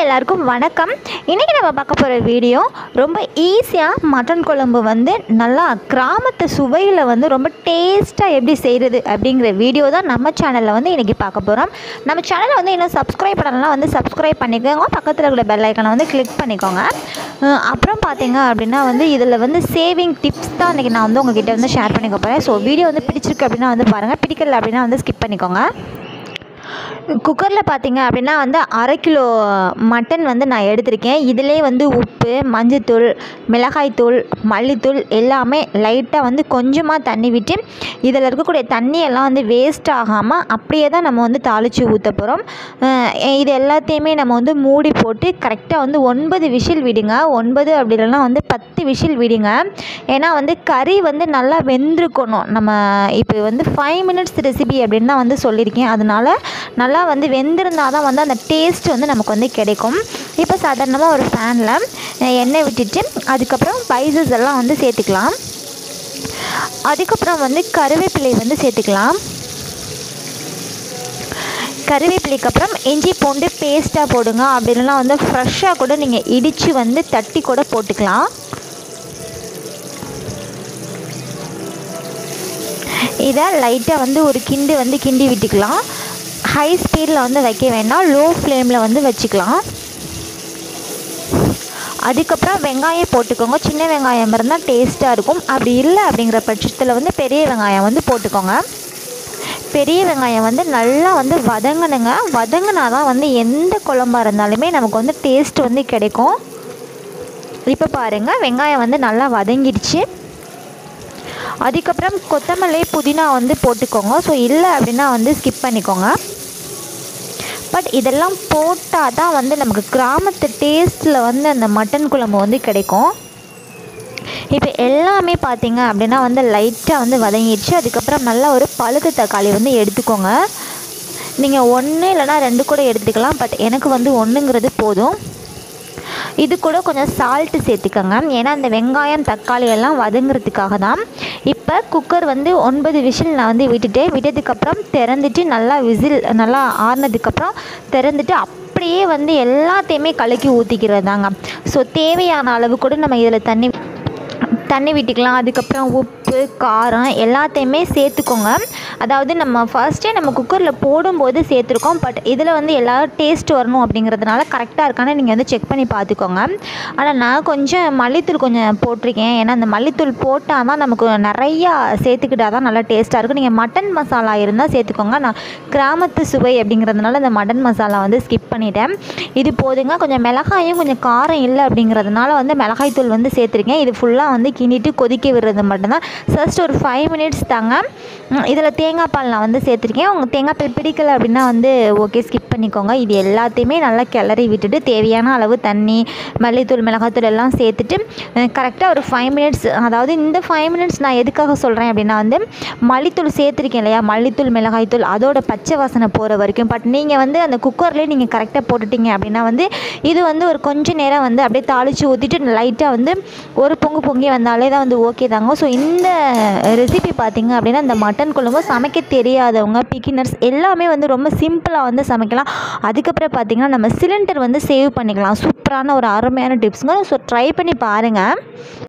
எல்லாருக்கும் வணக்கம். இன்றைக்கி நம்ம பார்க்க போகிற வீடியோ ரொம்ப ஈஸியாக மட்டன் குழம்பு வந்து நல்லா கிராமத்து சுவையில் வந்து ரொம்ப டேஸ்ட்டாக எப்படி செய்கிறது அப்படிங்கிற வீடியோ தான் நம்ம சேனலில் வந்து இன்றைக்கி பார்க்க போகிறோம். நம்ம சேனலை வந்து இன்னும் சப்ஸ்கிரைப் பண்ணலாம், வந்து சப்ஸ்கிரைப் பண்ணிக்கோங்க. பக்கத்தில் இருக்கிற பெல் ஐக்கனை வந்து கிளிக் பண்ணிக்கோங்க. அப்புறம் பார்த்தீங்க அப்படின்னா வந்து இதில் வந்து சேவிங் டிப்ஸ் தான் இன்றைக்கி நான் வந்து உங்ககிட்ட வந்து ஷேர் பண்ணிக்க போகிறேன். ஸோ வீடியோ வந்து பிடிச்சிருக்கு அப்படின்னா வந்து பாருங்கள், பிடிக்கல அப்படின்னா வந்து ஸ்கிப் பண்ணிக்கோங்க. குக்கரில் பார்த்தீங்க அப்படின்னா வந்து 1/2 கிலோ மட்டன் வந்து நான் எடுத்திருக்கேன். இதிலே வந்து உப்பு, மஞ்சத்தூள், மிளகாய்த்தூள், மல்லித்தூள் எல்லாமே லைட்டாக வந்து கொஞ்சமாக தண்ணி விட்டு இதில் இருக்கக்கூடிய தண்ணியெல்லாம் வந்து வேஸ்ட் ஆகாமல் அப்படியே தான் நம்ம வந்து தாளித்து ஊற்ற போகிறோம். இது எல்லாத்தையுமே நம்ம வந்து மூடி போட்டு கரெக்டாக வந்து 9 விசில் விடுங்க. 9 அப்படி இல்லைன்னா வந்து 10 விசில் விடுங்க. ஏன்னா வந்து கறி வந்து நல்லா வெந்திருக்கணும். நம்ம இப்போ வந்து 5 மினிட்ஸ் ரெசிபி அப்படின்னு தான் வந்து சொல்லியிருக்கேன். அதனால் நல்லா வந்து வெந்திருந்தால் தான் வந்து அந்த டேஸ்ட் வந்து நமக்கு வந்து கிடைக்கும். இப்போ சாதாரணமாக ஒரு பேனில் எண்ணெய் விட்டுட்டு அதுக்கப்புறம் ஸ்பைசஸ் எல்லாம் வந்து சேர்த்துக்கலாம். அதுக்கப்புறம் வந்து கருவேப்பிலை வந்து சேர்த்துக்கலாம். கருவேப்பிலைக்கு அப்புறம் இஞ்சி பூண்டு பேஸ்ட்டாக போடுங்க. அப்படி இல்லைன்னா வந்து ஃப்ரெஷ்ஷாக கூட நீங்கள் இடித்து வந்து தட்டி கூட போட்டுக்கலாம். இதை லைட்டாக வந்து ஒரு கிண்டி விட்டுக்கலாம். ஹை ஸ்பீடில் வந்து வைக்க வேண்டாம், லோ ஃப்ளேமில் வந்து வச்சுக்கலாம். அதுக்கப்புறம் வெங்காயம் போட்டுக்கோங்க. சின்ன வெங்காயம் இருந்தால் டேஸ்ட்டாக இருக்கும். அப்படி இல்லை அப்படிங்கிற பட்சத்தில் வந்து பெரிய வெங்காயம் வந்து போட்டுக்கோங்க. பெரிய வெங்காயம் வந்து நல்லா வந்து வதங்கணுங்க. வதங்கினா தான் வந்து எந்த குழம்பாக இருந்தாலுமே நமக்கு வந்து டேஸ்ட் வந்து கிடைக்கும். இப்போ பாருங்கள், வெங்காயம் வந்து நல்லா வதங்கிடுச்சு. அதுக்கப்புறம் கொத்தமல்லி, புதினா வந்து போட்டுக்கோங்க. ஸோ இல்லை அப்படின்னா வந்து ஸ்கிப் பண்ணிக்கோங்க. பட் இதெல்லாம் போட்டால் தான் வந்து நமக்கு கிராமத்து டேஸ்ட்டில் வந்து அந்த மட்டன் குழம்பு வந்து கிடைக்கும். இப்போ எல்லாமே பார்த்திங்க அப்படின்னா வந்து லைட்டாக வந்து வதங்கிடுச்சு. அதுக்கப்புறம் நல்லா ஒரு பழுத்த தக்காளி வந்து எடுத்துக்கோங்க. நீங்கள் 1 இல்லைனா 2 கூட எடுத்துக்கலாம். பட் எனக்கு வந்து 1ங்கிறது போதும். இது கூட கொஞ்சம் சால்ட்டு சேர்த்துக்கோங்க. ஏன்னா அந்த வெங்காயம் தக்காளி எல்லாம் வதங்கிறதுக்காக தான். இப்போ குக்கர் வந்து 9 விசில் நான் வந்து விட்டதுக்கப்புறம் திறந்துட்டு நல்லா ஆறுனதுக்கப்புறம் திறந்துட்டு அப்படியே வந்து எல்லாத்தையுமே கலக்கி ஊற்றிக்கிறது தாங்க. ஸோ தேவையான அளவு கூட நம்ம இதில் தண்ணி விட்டுக்கலாம். அதுக்கப்புறம் உப்பு, காரம் எல்லாத்தையுமே சேர்த்துக்கோங்க. அதாவது நம்ம ஃபர்ஸ்ட்டே நம்ம குக்கரில் போடும்போது சேர்த்துருக்கோம். பட் இதில் வந்து எல்லா டேஸ்ட் வரணும் அப்படிங்கிறதுனால கரெக்டாக இருக்கான்னு நீங்கள் வந்து செக் பண்ணி பார்த்துக்கோங்க. ஆனால் நான் கொஞ்சம் மல்லித்தூள் கொஞ்சம் போட்டிருக்கேன். ஏன்னா அந்த மல்லித்தூள் போட்டால் தான் நமக்கு நிறையா சேர்த்துக்கிட்டா தான் நல்லா டேஸ்ட்டாக இருக்கும். நீங்கள் மட்டன் மசாலா இருந்தால் சேர்த்துக்கோங்க. நான் கிராமத்து சுவை அப்படிங்கிறதுனால இந்த மட்டன் மசாலா வந்து ஸ்கிப் பண்ணிட்டேன். இது போதுங்க. கொஞ்சம் மிளகாயும் கொஞ்சம் காரம் இல்லை அப்படிங்கிறதுனால வந்து மிளகாய்த்தூள் வந்து சேர்த்துருக்கேன். இது ஃபுல்லாக வந்து கிண்டிட்டு கொதிக்க விடுறது மட்டும்தான். ஜஸ்ட் ஒரு 5 மினிட்ஸ் தாங்க. இதில் தேங்காய் பால் நான் வந்து சேர்த்துருக்கேன். உங்கள் தேங்காய் பால் பிடிக்கலை அப்படின்னா வந்து ஓகே, ஸ்கிப் பண்ணிக்கோங்க. இது எல்லாத்தையுமே நல்லா கிளறி விட்டுட்டு தேவையான அளவு தண்ணி, மல்லித்தூள், மிளகாத்தூள் எல்லாம் சேர்த்துட்டு கரெக்டாக ஒரு 5 மினிட்ஸ், அதாவது இந்த 5 மினிட்ஸ் நான் எதுக்காக சொல்கிறேன் அப்படின்னா வந்து மல்லித்தூள் சேர்த்துருக்கேன் இல்லையா, மல்லித்தூள், மிளகாய்த்தூள் அதோட பச்சை வாசனை போகிற வரைக்கும். பட் நீங்கள் வந்து அந்த குக்கர்லேயே நீங்கள் கரெக்டாக போட்டுட்டீங்க அப்படின்னா வந்து இது வந்து ஒரு கொஞ்சம் நேரம் வந்து அப்படியே தாளித்து ஊற்றிட்டு லைட்டாக வந்து ஒரு பொங்கி வந்தாலே தான் வந்து ஓகே தாங்க. ஸோ இந்த ரெசிபி பார்த்திங்க அப்படின்னா இந்த மட்டன் குழம்பு சமைக்க தெரியாதவங்க, பிகினர்ஸ் எல்லாமே வந்து ரொம்ப சிம்பிளாக வந்து சமைக்கலாம். அதுக்கப்புறம் பார்த்திங்கன்னா நம்ம சிலிண்டர் வந்து சேவ் பண்ணிக்கலாம். சூப்பரான ஒரு அருமையான டிப்ஸுங்க. ஸோ ட்ரை பண்ணி பாருங்கள்.